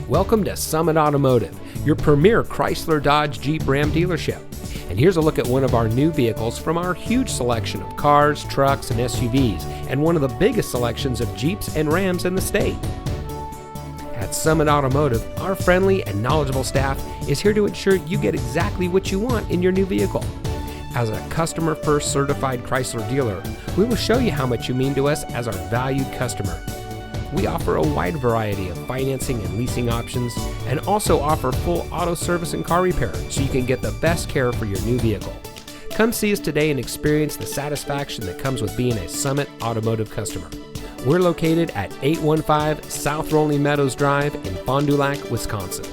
Welcome to Summit Automotive, your premier Chrysler Dodge Jeep Ram dealership. And here's a look at one of our new vehicles from our huge selection of cars, trucks, and SUVs, and one of the biggest selections of Jeeps and Rams in the state. At Summit Automotive, our friendly and knowledgeable staff is here to ensure you get exactly what you want in your new vehicle. As a customer-first certified Chrysler dealer, we will show you how much you mean to us as our valued customer. We offer a wide variety of financing and leasing options and also offer full auto service and car repair so you can get the best care for your new vehicle. Come see us today and experience the satisfaction that comes with being a Summit Automotive customer. We're located at 815 South Rolling Meadows Drive in Fond Du Lac, Wisconsin.